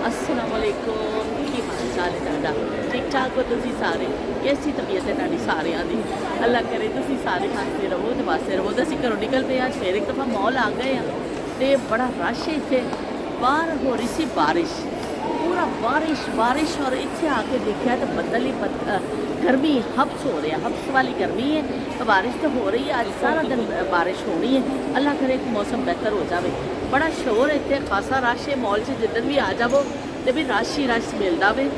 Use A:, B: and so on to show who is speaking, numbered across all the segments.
A: अस्सलामुअलैकुम की हाल चाल है ਤੁਹਾਡਾ ठीक ठाक हो ਤੁਸੀਂ ਸਾਰੇ कैसी तबीयत है ਤੁਹਾਡੀ ਸਾਰਿਆਂ ਦੀ ਅੱਲਾ ਕਰੇ ਤੁਸੀਂ ਸਾਰੇ ਹੱਸਦੇ ਰਹੋ ਤੇ ਵਸਦੇ ਰਹੋ ਤੇ ਅਸੀਂ ਘਰੋਂ ਨਿਕਲ ਪਏ ਅੱਜ ਫੇਰ ਇੱਕ ਦਫਾ ਮੌਲ ਆ ਗਏ ਆ ਤੇ ਬੜਾ ਰਸ਼ ਇੱਥੇ ਬਾਹਰ ਹੋ ਰਹੀ ਸੀ ਬਾਰਿਸ਼ पूरा बारिश बारिश और इतने आके देखा तो बदल ही गर्मी हब्स हो रहा हब्स वाली गर्मी है तो बारिश तो हो रही है आज सारा दिन बारिश होनी है अल्लाह करे कि मौसम बेहतर हो जाए बड़ा शोर इतने खासा रश है मॉल से जिधर भी आ जाओ तो भी रश ही रश मिलता वे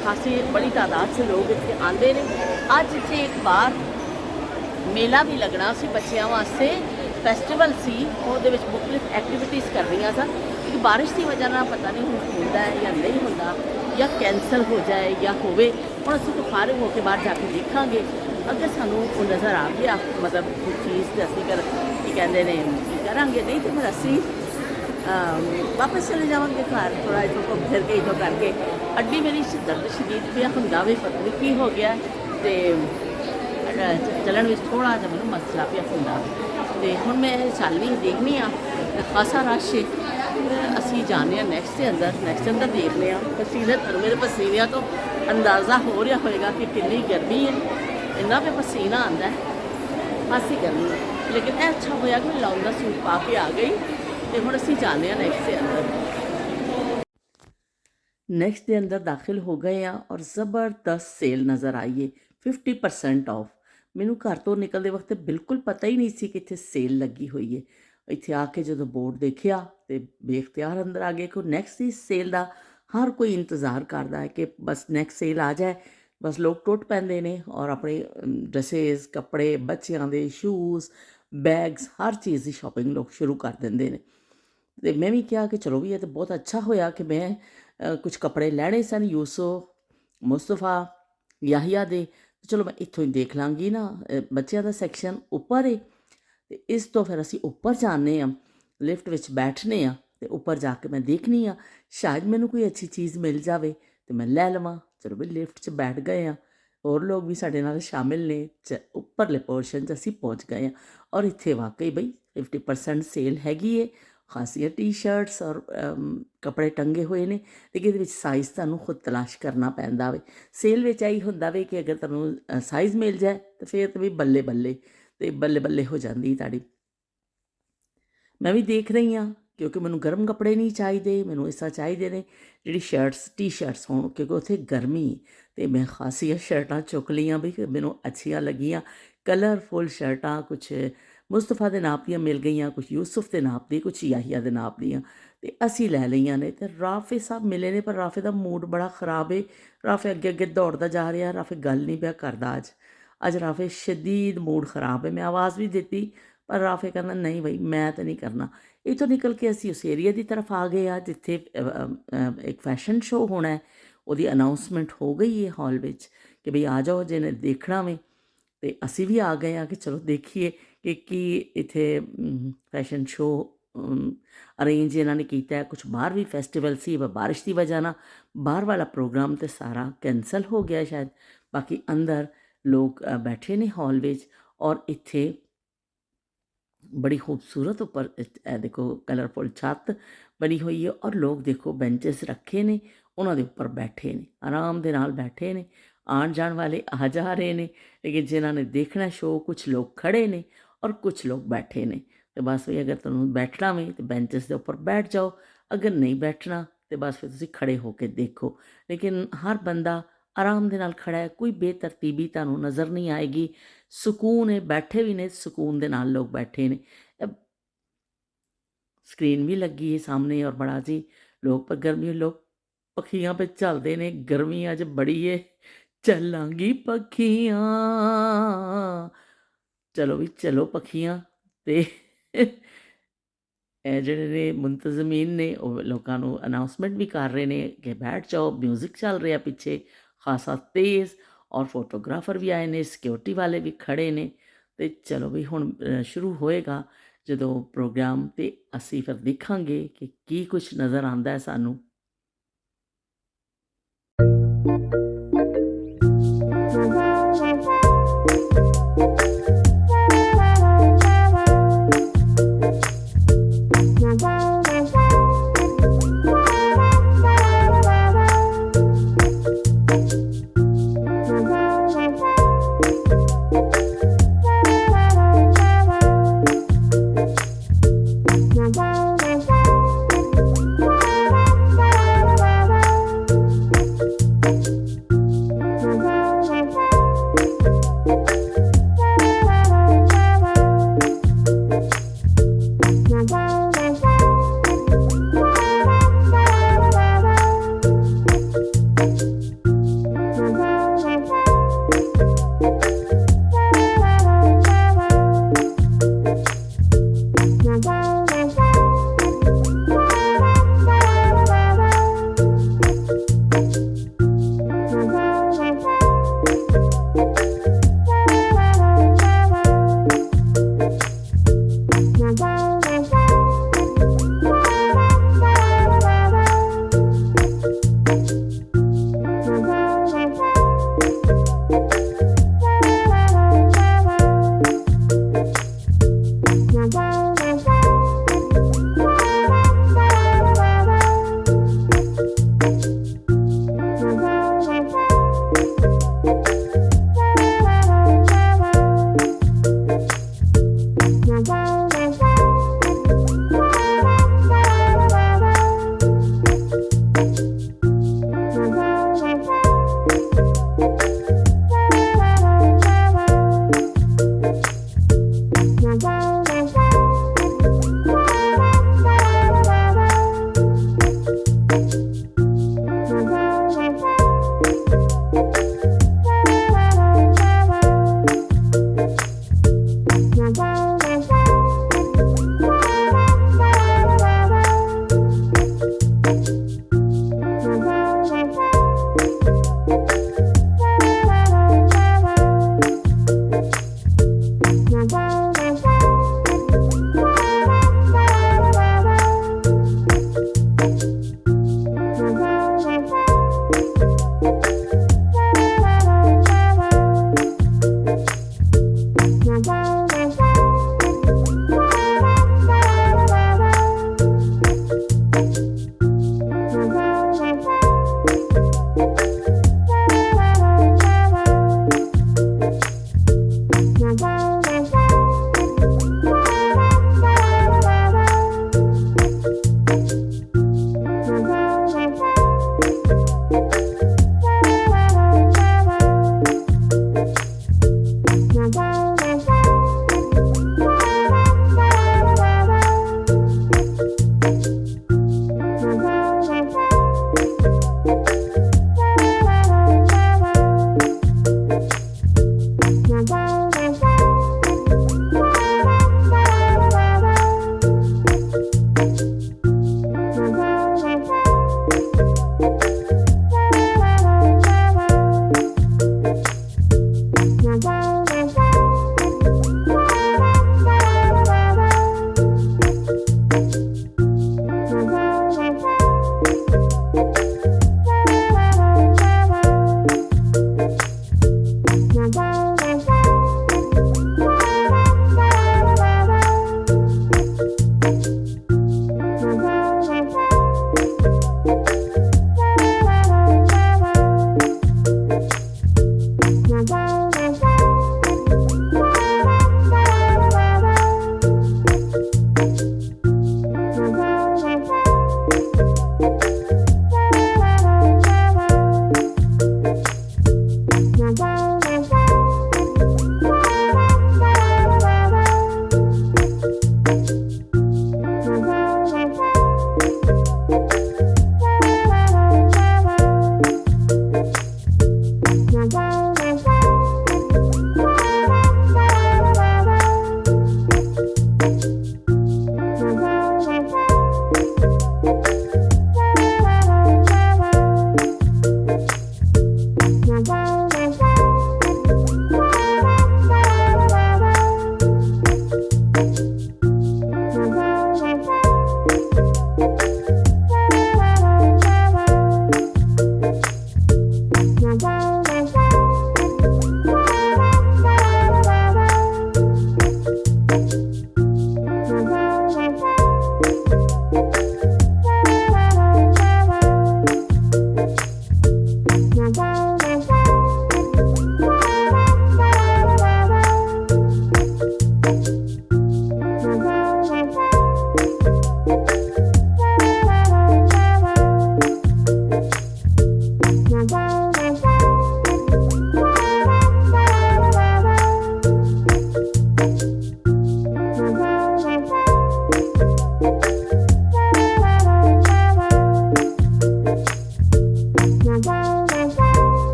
A: खासी बड़ी तादाद से लोग इतने आते हैं अज इतने एक बार मेला भी लगना सी बच्चों वास्ते फैसटिवल सी ਉਹਦੇ ਵਿੱਚ ਮੁxਤਲਿਫ ਐਕਟੀਵਿਟੀਜ਼ ਕਰ ਰਹੀਆਂ ਸਨ ਕਿ ਬਾਰਿਸ਼ ਦੀ ਵਜ੍ਹਾ ਨਾਲ ਪਤਾ ਨਹੀਂ ਹੁੰਦਾ ਹੈ ਜਾਂ ਨਹੀਂ ਹੁੰਦਾ ਜਾਂ ਕੈਂਸਲ ਹੋ ਜਾਏ ਜਾਂ ਹੋਵੇ ਹੁਣ ਅਸੀਂ ਤਾਂ ਫਾਰਗ ਹੋ ਕੇ ਬਾਹਰ ਜਾ ਕੇ ਦੇਖਾਂਗੇ ਅਗਰ ਸਾਨੂੰ ਉਹ ਨਜ਼ਰ ਆ ਗਿਆ ਮਤਲਬ ਕੋਈ ਚੀਜ਼ ਤੇ ਅਸੀਂ ਕਰ ਕੀ ਕਹਿੰਦੇ ਨੇ ਕਰਾਂਗੇ ਨਹੀਂ ਤੇ ਫਿਰ ਅਸੀਂ ਵਾਪਸ ਚਲੇ ਜਾਵਾਂਗੇ ਘਰ ਥੋੜਾ ਜਿਹਾ ਘੁੰਮ ਫਿਰ ਕੇ ਇਦੋਂ ਕਰਕੇ ਅੱਡੀ ਮੇਰੀ ਦਰਦ ਸ਼ਦੀਦ ਪਿਆ ਹੁੰਦਾ ਵੀ ਪਤਾ ਨਹੀਂ ਕੀ ਹੋ ਗਿਆ ਤੇ ਚੱਲਣ ਵਿੱਚ ਥੋੜਾ ਜਿਹਾ ਮੈਨੂੰ ਮਸਲਾ ਪਿਆ ਹੁੰਦਾ ਤੇ ਹੁਣ ਮੈਂ ਚੱਲ ਵੀ ਦੇਖਣੀ ਆ ਖਾਸਾ ਰਸ਼ ਅਸੀਂ ਜਾਣੇ ਆ ਨੈਕਸਟ ਦੇ ਅੰਦਰ ਦੇਖਦੇ ਆ ਪਸੀਨੇ ਮੇਰੇ ਪਸੀਨਿਆਂ ਤੋਂ ਅੰਦਾਜ਼ਾ ਹੋ ਰਿਹਾ ਹੋਏਗਾ ਕਿ ਕਿੰਨੀ ਗਰਮੀ ਹੈ ਇੰਨਾ ਵੀ ਪਸੀਨਾ ਆਉਂਦਾ ਖਾਸੀ ਗਰਮੀ ਹੈ ਲੇਕਿਨ ਇਹ ਅੱਛਾ ਹੋਇਆ ਕਿ ਮੈਂ ਲੌਂਗ ਦਾ ਸੂਟ ਪਾ ਕੇ ਆ ਗਈ ਤੇ ਹੁਣ ਅਸੀਂ ਜਾਣੇ ਆ ਨੈਕਸਟ ਦੇ ਅੰਦਰ ਦਾਖਲ ਹੋ ਗਏ ਆ ਔਰ ਜ਼ਬਰਦਸਤ ਸੇਲ ਨਜ਼ਰ ਆਈ ਹੈ 50% ਆਫ ਮੈਨੂੰ ਘਰ ਤੋਂ ਨਿਕਲਦੇ ਵਕਤ ਬਿਲਕੁਲ ਪਤਾ ਹੀ ਨਹੀਂ ਸੀ ਕਿ ਇੱਥੇ ਸੇਲ ਲੱਗੀ ਹੋਈ ਹੈ ਇੱਥੇ ਆ ਕੇ ਜਦੋਂ ਬੋਰਡ ਦੇਖਿਆ ਤੇ ਬੇਖਤਿਆਰ ਅੰਦਰ ਆ ਗਏ ਕਿ ਨੈਕਸਟ ਦੀ ਸੇਲ ਦਾ ਹਰ ਕੋਈ ਇੰਤਜ਼ਾਰ ਕਰਦਾ ਹੈ ਕਿ ਬਸ ਨੈਕਸਟ ਸੇਲ ਆ ਜਾਏ ਬਸ ਲੋਕ ਟੁੱਟ ਪੈਂਦੇ ਨੇ ਔਰ ਆਪਣੇ ਡਰੈਸਿਸ ਕੱਪੜੇ ਬੱਚਿਆਂ ਦੇ ਸ਼ੂਜ਼ ਬੈਗਸ ਹਰ ਚੀਜ਼ ਦੀ ਸ਼ਾਪਿੰਗ ਲੋਕ ਸ਼ੁਰੂ ਕਰ ਦਿੰਦੇ ਨੇ ਤੇ ਮੈਂ ਵੀ ਕਿਹਾ ਕਿ ਚਲੋ ਵੀ ਇਹ ਤਾਂ ਬਹੁਤ ਅੱਛਾ ਹੋਇਆ ਕਿ ਮੈਂ ਕੁਝ ਕੱਪੜੇ ਲੈਣੇ ਸਨ ਯੂਸੁਫ ਮੁਸਤਫਾ ਯਾਹਿਆ ਦੇ ਚਲੋ ਮੈਂ ਇੱਥੋਂ ਹੀ ਦੇਖ ਲਾਂਗੀ ਨਾ ਬੱਚਿਆਂ ਦਾ ਸੈਕਸ਼ਨ ਉੱਪਰ ਹੈ ਤੇ ਇਸ ਤੋਂ ਫਿਰ ਅਸੀਂ ਉੱਪਰ ਜਾਂਦੇ ਹਾਂ ਲਿਫਟ ਵਿੱਚ ਬੈਠਨੇ ਆ ਤੇ ਉੱਪਰ ਜਾ ਕੇ ਮੈਂ ਦੇਖਣੀ ਆ ਸ਼ਾਇਦ ਮੈਨੂੰ ਕੋਈ ਅੱਛੀ ਚੀਜ਼ ਮਿਲ ਜਾਵੇ ਤੇ ਮੈਂ ਲੈ ਲਵਾਂ ਚਲੋ ਵੀ ਲਿਫਟ 'ਚ ਬੈਠ ਗਏ ਆ ਹੋਰ ਲੋਕ ਵੀ ਸਾਡੇ ਨਾਲ ਸ਼ਾਮਿਲ ਨੇ ਉੱਪਰਲੇ ਪੋਰਸ਼ਨ 'ਚ ਅਸੀਂ ਪਹੁੰਚ ਗਏ ਆ ਔਰ ਇੱਥੇ ਵਾਕਈ ਬਈ 50% ਸੇਲ ਹੈਗੀ ਹੈ ਖਾਸੀਆਂ ਟੀ-ਸ਼ਰਟਸ ਔਰ ਕੱਪੜੇ ਟੰਗੇ ਹੋਏ ਨੇ ਲੇਕਿਨ ਇਹਦੇ ਵਿੱਚ ਸਾਈਜ਼ ਤੁਹਾਨੂੰ ਖੁਦ ਤਲਾਸ਼ ਕਰਨਾ ਪੈਂਦਾ ਵੇ ਸੇਲ ਵਿੱਚ ਆਈ ਹੁੰਦਾ ਵੇ ਕਿ ਅਗਰ ਤੁਹਾਨੂੰ ਸਾਈਜ਼ ਮਿਲ ਜਾਏ ਤਾਂ ਫਿਰ ਤਾਂ ਵੀ ਬੱਲੇ ਬੱਲੇ ਤੇ ਬੱਲੇ ਬੱਲੇ ਹੋ ਜਾਂਦੀ ਤੁਹਾਡੀ ਮੈਂ ਵੀ ਦੇਖ ਰਹੀ ਹਾਂ ਕਿਉਂਕਿ ਮੈਨੂੰ ਗਰਮ ਕੱਪੜੇ ਨਹੀਂ ਚਾਹੀਦੇ ਮੈਨੂੰ ਇਸ ਤਰ੍ਹਾਂ ਚਾਹੀਦੇ ਨੇ ਜਿਹੜੀ ਸ਼ਰਟਸ ਟੀ-ਸ਼ਰਟਸ ਹੋਣ ਕਿਉਂਕਿ ਉੱਥੇ ਗਰਮੀ ਤੇ ਮੈਂ ਖਾਸੀਆਂ ਸ਼ਰਟਾਂ ਚੁੱਕ ਲਈਆਂ ਵੀ ਮੈਨੂੰ ਅੱਛੀਆਂ ਲੱਗੀਆਂ ਕਲਰਫੁੱਲ ਸ਼ਰਟਾਂ ਕੁਛ ਮੁਸਤਫਾ ਦੇ ਨਾਪ ਦੀਆਂ ਮਿਲ ਗਈਆਂ ਕੁਛ ਯੂਸੁਫ ਦੇ ਨਾਪ ਦੀ ਕੁਛ ਯਾਹੀਆ ਦੇ ਨਾਪ ਦੀਆਂ ਤੇ ਅਸੀਂ ਲੈ ਲਈਆਂ ਨੇ ਤੇ ਰਾਫੇ ਸਾਹਿਬ ਮਿਲੇ ਨੇ ਪਰ ਰਾਫੇ ਦਾ ਮੂਡ ਬੜਾ ਖਰਾਬ ਹੈ ਰਾਫੇ ਅੱਗੇ ਅੱਗੇ ਦੌੜਦਾ ਜਾ ਰਿਹਾ ਰਾਫੇ ਗੱਲ ਨਹੀਂ ਪਿਆ ਕਰਦਾ ਅੱਜ ਰਾਫੇ ਸ਼ਦੀਦ ਮੂਡ ਖਰਾਬ ਹੈ ਮੈਂ ਆਵਾਜ਼ ਵੀ ਦਿੱਤੀ ਪਰ ਰਾਫੇ ਕਹਿੰਦਾ ਨਹੀਂ ਬਈ ਮੈਂ ਤਾਂ ਨਹੀਂ ਕਰਨਾ ਇੱਥੋਂ ਨਿਕਲ ਕੇ ਅਸੀਂ ਉਸ ਏਰੀਆ ਦੀ ਤਰਫ ਆ ਗਏ ਆ ਜਿੱਥੇ ਇੱਕ ਫੈਸ਼ਨ ਸ਼ੋਅ ਹੋਣਾ ਹੈ ਉਹਦੀ ਅਨਾਉਂਸਮੈਂਟ ਹੋ ਗਈ ਹੈ ਹਾਲ ਵਿੱਚ ਕਿ ਬਈ ਆ ਜਾਓ ਜਿਹਨੇ ਦੇਖਣਾ ਵੇ ਤੇ ਅਸੀਂ ਵੀ ਆ ਗਏ ਆ ਕਿ ਚਲੋ ਦੇਖੀਏ ਕਿ ਕੀ ਇੱਥੇ ਫੈਸ਼ਨ ਸ਼ੋਅ ਅਰੇਂਜ ਇਹਨਾਂ ਨੇ ਕੀਤਾ ਕੁਛ ਬਾਹਰ ਵੀ ਫੈਸਟੀਵਲ ਸੀ ਬਾਰਿਸ਼ ਦੀ ਵਜ੍ਹਾ ਨਾਲ ਬਾਹਰ ਵਾਲਾ ਪ੍ਰੋਗਰਾਮ ਤੇ ਸਾਰਾ ਕੈਂਸਲ ਹੋ ਗਿਆ ਸ਼ਾਇਦ ਬਾਕੀ ਅੰਦਰ ਲੋਕ ਬੈਠੇ ਨੇ ਹਾਲ ਵਿੱਚ ਔਰ ਇੱਥੇ बड़ी खूबसूरत ऊपर देखो कलरफुल छत बनी हुई है और लोग देखो बेंचेस रखे ने उन्होंने ऊपर बैठे ने आराम दे नाल बैठे ने आन जान वाले आ जा रहे ने लेकिन जिन्होंने देखना शो कुछ लोग खड़े ने और कुछ लोग बैठे ने तो बस भी अगर तुम बैठना में तो बेंचेस के उपर बैठ जाओ अगर नहीं बैठना तो बस फिर तुम खड़े होकर देखो लेकिन हर बंदा आराम दे नाल खड़ा है कोई बेतरतीबी तुहानूं नज़र नहीं आएगी सुकून है बैठे भी ने सुकून दे नाल लोग बैठे ने स्क्रीन भी लगी है सामने और बड़ा जी लोग पर गर्मी लोग पखियां पे चलते ने गर्मी अज बड़ी है चलांगी पखियां चलो भी चलो पखियां ते ਜਿਹੜੇ ਨੇ ਮੁੰਤਜ਼ਮੀਨ ਨੇ ਉਹ ਲੋਕਾਂ ਨੂੰ ਅਨਾਉਂਸਮੈਂਟ ਵੀ ਕਰ ਰਹੇ ਨੇ ਕਿ ਬੈਠ ਜਾਓ ਮਿਊਜ਼ਿਕ ਚੱਲ ਰਿਹਾ ਪਿੱਛੇ ਖਾਸਾ ਤੇਜ਼ ਔਰ ਫੋਟੋਗ੍ਰਾਫਰ ਵੀ ਆਏ ਨੇ ਸਿਕਿਉਰਿਟੀ ਵਾਲੇ ਵੀ ਖੜੇ ਨੇ ਤੇ ਚਲੋ ਵੀ ਹੁਣ ਸ਼ੁਰੂ ਹੋਏਗਾ ਜਦੋਂ ਪ੍ਰੋਗਰਾਮ ਤੇ ਅਸੀਂ ਫਿਰ ਦੇਖਾਂਗੇ ਕਿ ਕੀ ਕੁਝ ਨਜ਼ਰ ਆਉਂਦਾ ਹੈ ਸਾਨੂੰ